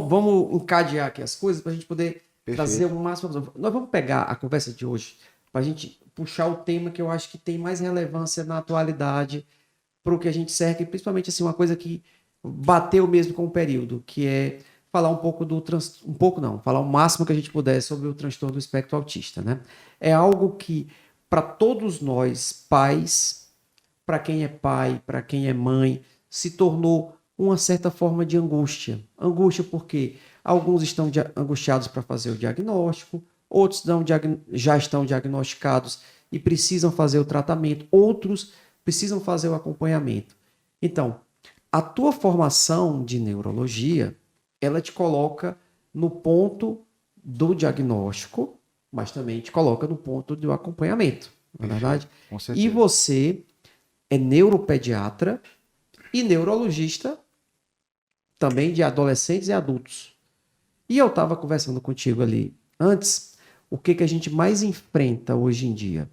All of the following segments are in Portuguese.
vamos encadear aqui as coisas para a gente poder trazer Perfeito. o máximo. Nós vamos pegar a conversa de hoje para a gente puxar o tema que eu acho que tem mais relevância na atualidade para o que a gente cerca, e principalmente assim, uma coisa que bateu mesmo com o período, que é falar um pouco um pouco não, falar o máximo que a gente puder sobre o transtorno do espectro autista, né? É algo que, para todos nós, pais, para quem é pai, para quem é mãe, se tornou uma certa forma de angústia. Angústia porque alguns estão angustiados para fazer o diagnóstico, outros já estão diagnosticados e precisam fazer o tratamento, outros precisam fazer o acompanhamento. Então, a tua formação de neurologia, ela te coloca no ponto do diagnóstico, mas também te coloca no ponto do acompanhamento, não é verdade? Com E certeza. você é neuropediatra e neurologista também de adolescentes e adultos. E eu estava conversando contigo ali antes, o que a gente mais enfrenta hoje em dia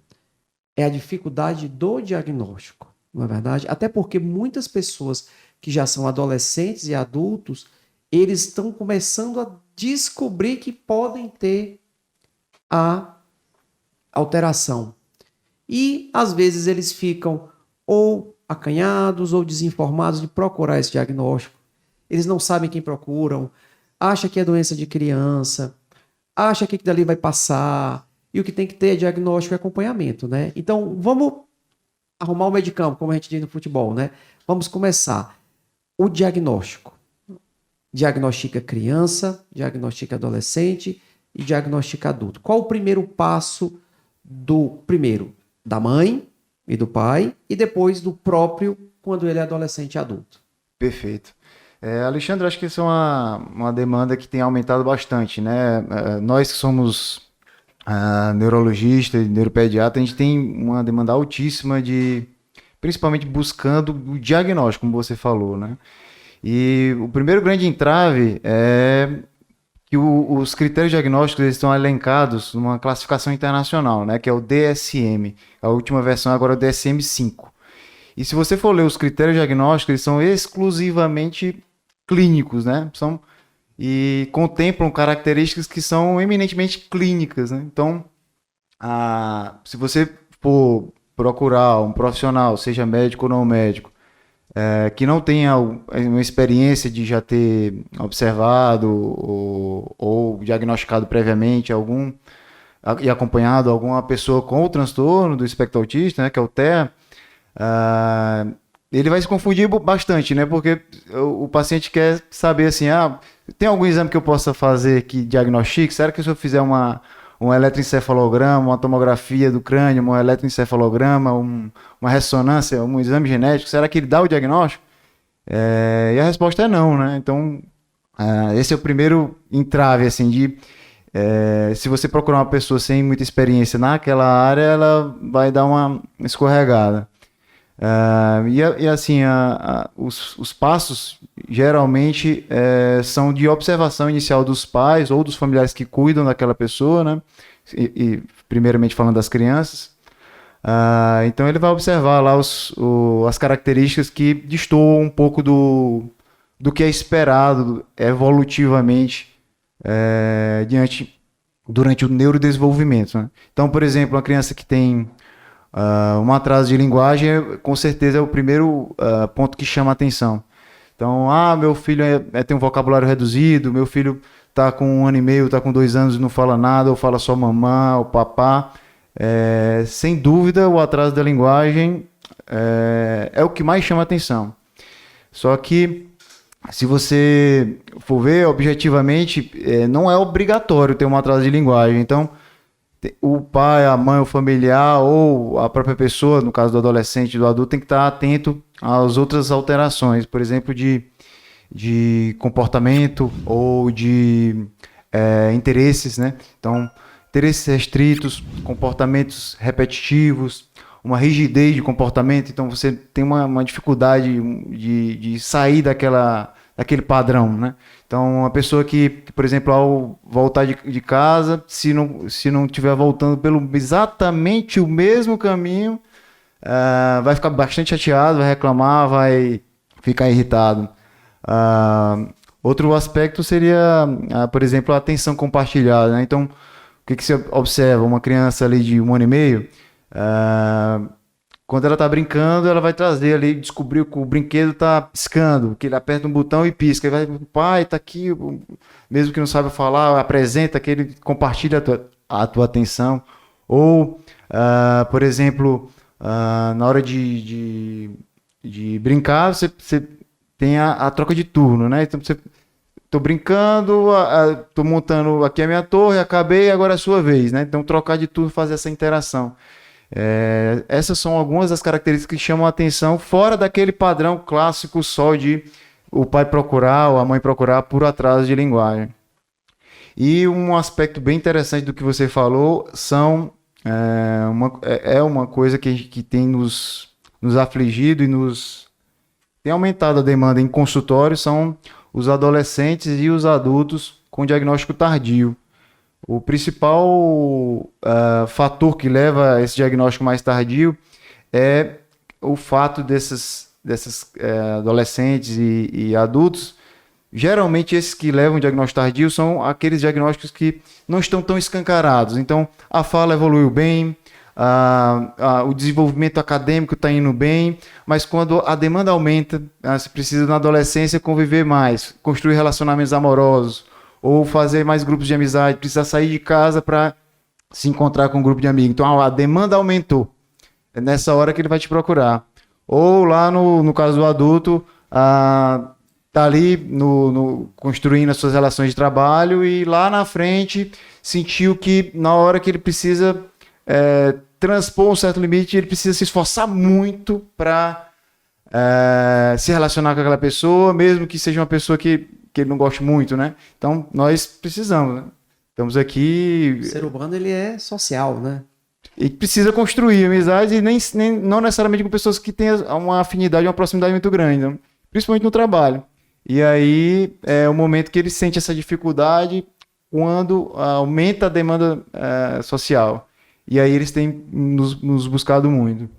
é a dificuldade do diagnóstico, não é verdade? Até porque muitas pessoas que já são adolescentes e adultos, eles estão começando a descobrir que podem ter a alteração. E, às vezes, eles ficam ou acanhados ou desinformados de procurar esse diagnóstico. Eles não sabem quem procuram, acham que é doença de criança, acham que dali vai passar, e o que tem que ter é diagnóstico e acompanhamento, né? Então, vamos arrumar o meio de campo, como a gente diz no futebol, né? Vamos começar. O diagnóstico. Diagnostica criança, diagnostica adolescente e diagnostica adulto. Qual o primeiro passo da mãe e do pai e depois do próprio quando ele é adolescente e adulto? Perfeito. Alexandre, acho que isso é uma demanda que tem aumentado bastante, né? Nós que somos neurologista e neuropediatra, a gente tem uma demanda altíssima principalmente buscando o diagnóstico, como você falou, né? E o primeiro grande entrave é que os critérios diagnósticos eles estão elencados numa classificação internacional, né? Que é o DSM. A última versão agora é o DSM-5. E se você for ler os critérios diagnósticos, eles são exclusivamente clínicos, né? E contemplam características que são eminentemente clínicas, né? Então, se você for procurar um profissional, seja médico ou não médico, que não tenha uma experiência de já ter observado ou diagnosticado previamente e acompanhado alguma pessoa com o transtorno do espectro autista, né, que é o TEA, ele vai se confundir bastante, né? Porque o paciente quer saber assim, tem algum exame que eu possa fazer que diagnostique? Será que se eu fizer um eletroencefalograma, uma tomografia do crânio, um eletroencefalograma, uma ressonância, um exame genético, será que ele dá o diagnóstico? E a resposta é não, né? Então, esse é o primeiro entrave, assim, se você procurar uma pessoa sem muita experiência naquela área, ela vai dar uma escorregada. Assim, os passos geralmente são de observação inicial dos pais ou dos familiares que cuidam daquela pessoa, né? Primeiramente falando das crianças. Então ele vai observar lá as características que destoam um pouco do que é esperado evolutivamente durante o neurodesenvolvimento, né? Então, por exemplo, uma criança que tem um atraso de linguagem, com certeza é o primeiro ponto que chama a atenção. Então, meu filho tem um vocabulário reduzido, meu filho está com 1 ano e meio, está com 2 anos e não fala nada, ou fala só mamã ou papá. Sem dúvida, o atraso da linguagem é o que mais chama a atenção. Só que, se você for ver objetivamente, não é obrigatório ter um atraso de linguagem. Então, o pai, a mãe, o familiar ou a própria pessoa, no caso do adolescente e do adulto, tem que estar atento às outras alterações, por exemplo, de comportamento ou de interesses, né? Então, interesses restritos, comportamentos repetitivos, uma rigidez de comportamento, então você tem uma dificuldade de sair daquele padrão, né? Então, uma pessoa que, por exemplo, ao voltar de casa, se não estiver voltando pelo exatamente o mesmo caminho, vai ficar bastante chateado, vai reclamar, vai ficar irritado. Outro aspecto seria, por exemplo, a atenção compartilhada, né? Então, o que você observa? Uma criança ali de 1 ano e meio, quando ela está brincando, ela vai trazer ali, descobrir que o brinquedo está piscando, que ele aperta um botão e pisca. Ele vai, pai, tá aqui, mesmo que não saiba falar, apresenta, que ele compartilha a tua atenção. Ou, por exemplo, na hora de brincar, você tem a troca de turno, né? Então, tô brincando, tô montando aqui a minha torre, acabei, agora é a sua vez, né? Então, trocar de turno, fazer essa interação. Essas são algumas das características que chamam a atenção, fora daquele padrão clássico só de o pai procurar ou a mãe procurar por atraso de linguagem. E um aspecto bem interessante do que você falou uma coisa que tem nos afligido e tem aumentado a demanda em consultório, são os adolescentes e os adultos com diagnóstico tardio. O principal fator que leva a esse diagnóstico mais tardio é o fato desses adolescentes e adultos, geralmente esses que levam diagnóstico tardio são aqueles diagnósticos que não estão tão escancarados. Então, a fala evoluiu bem, o desenvolvimento acadêmico está indo bem, mas quando a demanda aumenta, você precisa na adolescência conviver mais, construir relacionamentos amorosos, ou fazer mais grupos de amizade, precisa sair de casa para se encontrar com um grupo de amigos. Então a demanda aumentou. É nessa hora que ele vai te procurar. Ou lá no caso do adulto, tá ali construindo as suas relações de trabalho e lá na frente sentiu que na hora que ele precisa transpor um certo limite, ele precisa se esforçar muito para se relacionar com aquela pessoa, mesmo que seja uma pessoa que ele não goste muito, né? Então, nós precisamos, né? Estamos aqui... O ser humano, ele é social, né? E precisa construir amizade e não necessariamente com pessoas que têm uma afinidade, uma proximidade muito grande, né? Principalmente no trabalho. E aí, é o momento que ele sente essa dificuldade quando aumenta a demanda social. E aí, eles têm nos buscado muito.